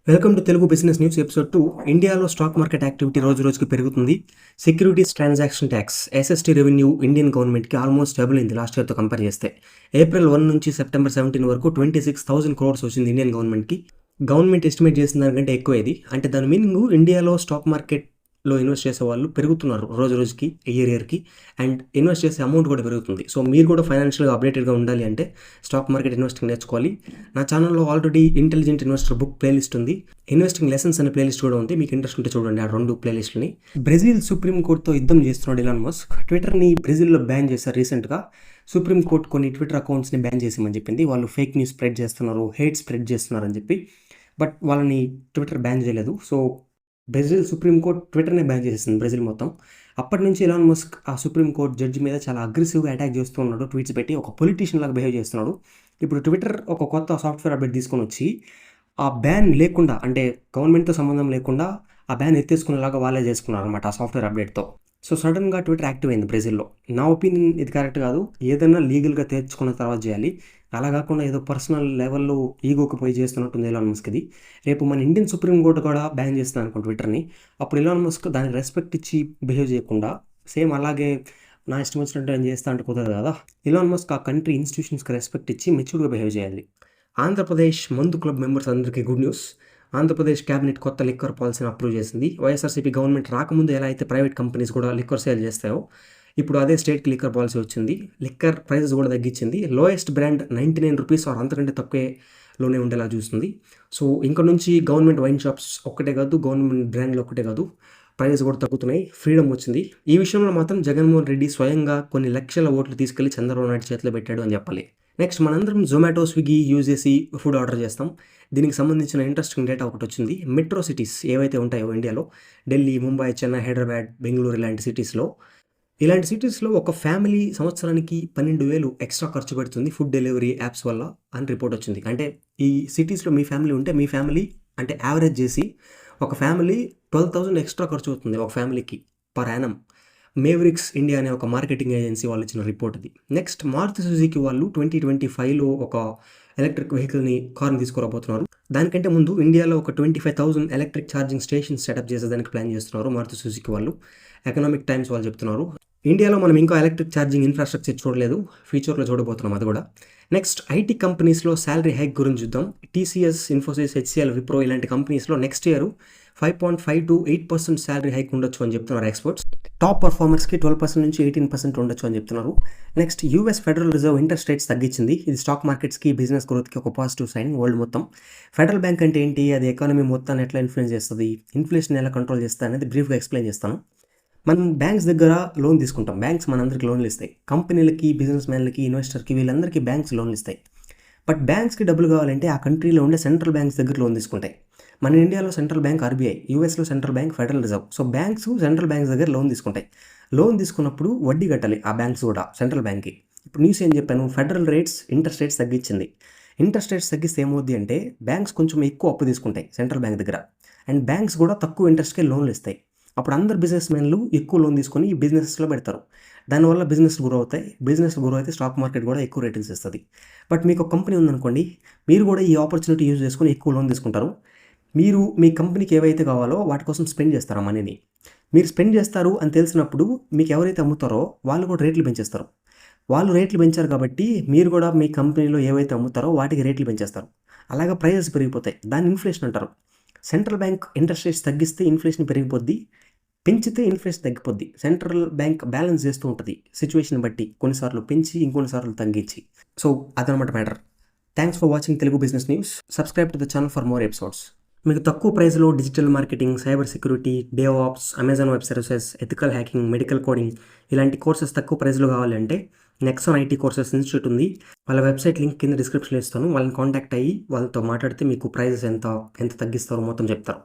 Welcome to Telugu business news episode 2. ఇండియాలో stock market activity రోజు రోజుకి పెరుగుతుంది. Securities transaction tax SST revenue Indian గవర్నమెంట్కి ఆల్మోస్ట్ డబుల్ అయింది లాస్ట్ ఇయర్తో కంపేర్ చేస్తే. ఏప్రిల్ 1 నుంచి సెప్టెంబర్ 17 వరకు 26,000 crores వచ్చింది ఇండియన్ గవర్నమెంట్కి. గవర్నమెంట్ ఎస్టిమేట్ చేసిన దానికంటే ఎక్కువ ఇది. అంటే దాని మీనింగ్ ఇండియాలో స్టాక్ మార్కెట్లో ఇన్వెస్ట్ చేసే వాళ్ళు పెరుగుతున్నారు రోజు రోజుకి, ఇయర్కి, అండ్ ఇన్వెస్ట్ చేసే అమౌంట్ కూడా పెరుగుతుంది. సో మీరు కూడా ఫైనాన్షియల్గా అప్డేటెడ్గా ఉండాలి అంటే స్టాక్ మార్కెట్ ఇన్వెస్టింగ్ నేర్చుకోవాలి. నా ఛానల్లో already intelligent investor book playlist ఉంది, ఇన్వెస్టింగ్ లెసన్స్ అనే ప్లేలిస్ట్ కూడా ఉంది. మీకు ఇంట్రెస్ట్ ఉంటే చూడండి ఆ రెండు ప్లేలిస్ట్ని. బ్రెజిల్ సుప్రీంకోర్టుతో యుద్ధం చేస్తున్నాడు ఇలాన్ మస్క్. ట్విట్టర్ని బ్రెజిల్లో బ్యాన్ చేశారు రీసెంట్గా. సుప్రీంకోర్టు కొన్ని ట్విట్టర్ అకౌంట్స్ని బ్యాన్ చేసామని చెప్పింది. వాళ్ళు ఫేక్ న్యూస్ స్ప్రెడ్ చేస్తున్నారు, హేట్ స్ప్రెడ్ చేస్తున్నారు అని చెప్పి. బట్ వాళ్ళని ట్విట్టర్ బ్యాన్ చేయలేదు. సో బ్రెజిల్ సుప్రీంకోర్టు ట్విట్టర్ని బ్యాన్ చేసేసింది బ్రెజిల్ మొత్తం. అప్పటి నుంచి ఇలాన్ మస్క్ ఆ సుప్రీంకోర్టు జడ్జి మీద చాలా అగ్రెసివ్గా అటాక్ చేస్తూ ఉన్నాడు, ట్వీట్స్ పెట్టి ఒక పొలిటీషియన్ లాగా బిహేవ్ చేస్తున్నాడు. ఇప్పుడు ట్విట్టర్ ఒక కొత్త సాఫ్ట్వేర్ అప్డేట్ తీసుకొని వచ్చి ఆ బ్యాన్ లేకుండా, అంటే గవర్నమెంట్తో సంబంధం లేకుండా ఆ బ్యాన్ ఎత్తేసుకునేలాగా వాళ్ళే చేసుకున్నారు అనమాట ఆ సాఫ్ట్వేర్ అప్డేట్తో. సో సడన్గా ట్విట్టర్ యాక్టివ్ అయింది బ్రెజిల్లో. నా ఒపీనియన్ ఇది కరెక్ట్ కాదు. ఏదైనా లీగల్గా తెచ్చుకున్న తర్వాత చేయాలి. అలా కాకుండా ఏదో పర్సనల్ లెవెల్లో ఈగోకి పోయి చేస్తున్నట్టుంది ఇలాన్ మస్క్ది. రేపు మన ఇండియన్ సుప్రీంకోర్టు కూడా బ్యాన్ చేస్తాను అనుకో ట్విట్టర్ని. అప్పుడు ఇలాన్ మస్క్ దానికి రెస్పెక్ట్ ఇచ్చి బిహేవ్ చేయకుండా సేమ్ అలాగే నా ఇష్టం వచ్చినట్టు నేను చేస్తా అంటే కుదరదు కదా. ఇలాన్ మస్క్ ఆ కంట్రీ ఇన్స్టిట్యూషన్స్కి రెస్పెక్ట్ ఇచ్చి మెచ్యూర్గా బిహేవ్ చేయాలి. ఆంధ్రప్రదేశ్ మందు క్లబ్ మెంబర్స్ అందరికీ గుడ్ న్యూస్. ఆంధ్రప్రదేశ్ క్యాబినెట్ కొత్త లిక్కర్ పాలసీని అప్రూవ్ చేసింది. వైఎస్ఆర్సీపీ గవర్నమెంట్ రాకముందు ఎలా అయితే ప్రైవేట్ కంపెనీస్ కూడా లిక్కర్ సేల్ చేస్తాయో, ఇప్పుడు అదే స్టేట్కి లిక్కర్ పాలసీ వచ్చింది. లిక్కర్ ప్రైజెస్ కూడా తగ్గించింది. లోయెస్ట్ బ్రాండ్ 99 రూపీస్ ఆర్ అంతకంటే తక్కువలోనే ఉండేలా చూస్తుంది. సో ఇంకా నుంచి గవర్నమెంట్ వైన్ షాప్స్ ఒక్కటే కాదు, గవర్నమెంట్ బ్రాండ్లు ఒక్కటే కాదు, ప్రైజెస్ కూడా తగ్గుతున్నాయి. ఫ్రీడమ్ వచ్చింది. ఈ విషయంలో మాత్రం జగన్మోహన్ రెడ్డి స్వయంగా కొన్ని లక్షల ఓట్లు తీసుకెళ్లి చంద్రబాబు నాయుడు చేతిలో పెట్టాడు అని చెప్పాలి. నెక్స్ట్ మనందరం జొమాటో, స్విగ్గీ యూజ్ చేసి ఫుడ్ ఆర్డర్ చేస్తాం. దీనికి సంబంధించిన ఇంట్రెస్టింగ్ డేటా ఒకటి వచ్చింది. మెట్రో సిటీస్ ఏవైతే ఉంటాయో ఇండియాలో, ఢిల్లీ, ముంబై, చెన్నై, హైదరాబాద్, బెంగళూరు ఇలాంటి సిటీస్లో ఒక ఫ్యామిలీ సంవత్సరానికి 12,000 ఎక్స్ట్రా ఖర్చు పెడుతుంది ఫుడ్ డెలివరీ యాప్స్ వల్ల అని రిపోర్ట్ వచ్చింది. అంటే ఈ సిటీస్లో మీ ఫ్యామిలీ ఉంటే మీ ఫ్యామిలీ అంటే యావరేజ్ చేసి ఒక ఫ్యామిలీ 12,000 ఎక్స్ట్రా ఖర్చు అవుతుంది ఒక ఫ్యామిలీకి పర్ యానం. మేవరిక్స్ ఇండియా అనే ఒక మార్కెటింగ్ ఏజెన్సీ వాళ్ళు ఇచ్చిన రిపోర్ట్ ఇది. నెక్స్ట్ మారుతి సుజుకి వాళ్ళు 2025లో ఒక ఎలక్ట్రిక్ వెహికల్ని కార్ని తీసుకురాబోతున్నారు. దానికంటే ముందు ఇండియాలో ఒక 25,000 ఎలక్ట్రిక్ ఛార్జింగ్ స్టేషన్స్ సెటప్ చేసేదానికి ప్లాన్ చేస్తున్నారు మారుతి సుజుకి వాళ్ళు. ఎకనామిక్ టైమ్స్ వాళ్ళు చెప్తున్నారు. ఇండియాలో మనం ఇంకా ఎలక్ట్రిక్ ఛార్జింగ్ ఇన్ఫ్రాస్ట్రక్చర్ చూడలేదు, ఫ్యూచర్లో చూడబోతున్నాం అది కూడా. నెక్స్ట్ ఐటీ కంపెనీస్లో శాలరీ హైక్ గురించి చూద్దాం. టీసీఎస్, ఇన్ఫోసిస్, హెచ్సిఎల్, విప్రో ఇలాంటి కంపెనీస్లో next year 5.5 to 8% salary hike ఉండొచ్చు అని చెప్తున్నారు ఎక్స్పర్ట్స్. టాప్ పర్ఫార్మర్స్కి 12% నుంచి 18% ఉండొచ్చు అని చెప్తున్నారు. Next US federal reserve interest rates తగ్గించింది. ఇది స్టాక్ మార్కెట్స్కి, బిజినెస్ గ్రోత్కి ఒక పాజిటివ్ సైన్ వరల్డ్ మొత్తం. ఫెడరల్ బ్యాంక్ అంటే ఏంటి, అది ఎకానమీ మొత్తాన్ని ఎట్లా ఇన్ఫ్లుయెన్స్ చేస్తుంది, ఇన్ఫ్లేషన్ ఎలా కంట్రోల్ చేస్తుంది అనేది బ్రీఫ్గా ఎక్స్ప్లెయిన్ చేస్తాను. మనం బ్యాంక్స్ దగ్గర లోన్ తీసుకుంటాం. బ్యాంక్స్ మనందరికీ లోన్లు ఇస్తాయి. కంపెనీలకి, బిజినెస్ మ్యాన్లకి, ఇన్వెస్టర్కి, వీళ్ళందరికీ బ్యాంక్స్ లోన్లు ఇస్తాయి. బట్ బ్యాంక్స్కి డబ్బులు కావాలంటే ఆ కంట్రీలో ఉండే సెంట్రల్ బ్యాంక్స్ దగ్గర లోన్ తీసుకుంటాయి. మన ఇండియాలో సెంట్రల్ బ్యాంక్ ఆర్బీఐ, యూఎస్లో central bank federal reserve. So banks central banks దగ్గర లోన్ తీసుకుంటాయి. లోన్ తీసుకున్నప్పుడు వడ్డీ కట్టాలి ఆ బ్యాంక్స్ కూడా సెంట్రల్ బ్యాంక్కి. ఇప్పుడు న్యూస్ ఏం చెప్పాను, ఫెడరల్ రేట్స్ ఇంట్రెస్ట్ రేట్స్ తగ్గించింది. ఇంట్రెస్ట్ రేట్స్ తగ్గిస్తే ఏమవుద్ది అంటే బ్యాంక్స్ కొంచెం ఎక్కువ అప్పు తీసుకుంటాయి సెంట్రల్ బ్యాంక్ దగ్గర, అండ్ బ్యాంక్స్ కూడా తక్కువ ఇంట్రెస్ట్కే లోన్లు ఇస్తాయి. అప్పుడు అందరు బిజినెస్ మ్యాన్లు ఎక్కువ లోన్ తీసుకొని ఈ బిజినెస్లో పెడతారు. దానివల్ల బిజినెస్ గ్రో అవుతాయి. బిజినెస్ గ్రో అయితే స్టాక్ మార్కెట్ కూడా ఎక్కువ రేటింగ్స్ ఇస్తుంది. బట్ మీకు ఒక కంపెనీ ఉందనుకోండి, మీరు కూడా ఈ ఆపర్చునిటీ యూజ్ చేసుకొని ఎక్కువ లోన్ తీసుకుంటారు. మీరు మీ కంపెనీకి ఏవైతే కావాలో వాటి కోసం స్పెండ్ చేస్తారు ఆ మనీని. మీరు స్పెండ్ చేస్తారు అని తెలిసినప్పుడు మీకు ఎవరైతే అమ్ముతారో వాళ్ళు కూడా రేట్లు పెంచేస్తారు. వాళ్ళు రేట్లు పెంచారు కాబట్టి మీరు కూడా మీ కంపెనీలో ఏవైతే అమ్ముతారో వాటికి రేట్లు పెంచేస్తారు. అలాగా ప్రైజెస్ పెరిగిపోతాయి. దాన్ని ఇన్ఫ్లేషన్ అంటారు. సెంట్రల్ బ్యాంక్ ఇంట్రెస్ట్ రేట్స్ తగ్గిస్తే ఇన్ఫ్లేషన్ పెరిగిపోద్ది, పెంచితే ఇన్ఫ్లేషన్ తగ్గిపోద్ది. సెంట్రల్ బ్యాంక్ బ్యాలెన్స్ చేస్తూ ఉంటుంది సిచ్యువేషన్ బట్టి, కొన్నిసార్లు పెంచి ఇంకొన్నిసార్లు తగ్గించి. సో అదనమాట matter. Thanks for watching Telugu business news. Subscribe to the channel for more episodes. మీకు తక్కువ ప్రైస్లో digital marketing, cyber security, DevOps, Amazon web services, ethical hacking, medical coding ఇలాంటి కోర్సెస్ తక్కువ ప్రైస్లో కావాలంటే నెక్సాన్ ఐటీ కోర్సెస్ ఇన్స్టిట్యూట్ ఉంది. వాళ్ళ వెబ్సైట్ లింక్ కింద డిస్క్రిప్షన్లో ఇస్తాను. వాళ్ళని కాంటాక్ట్ అయ్యి వాళ్ళతో మాట్లాడితే మీకు ప్రైజెస్ ఎంత తగ్గిస్తారో మొత్తం చెప్తారు.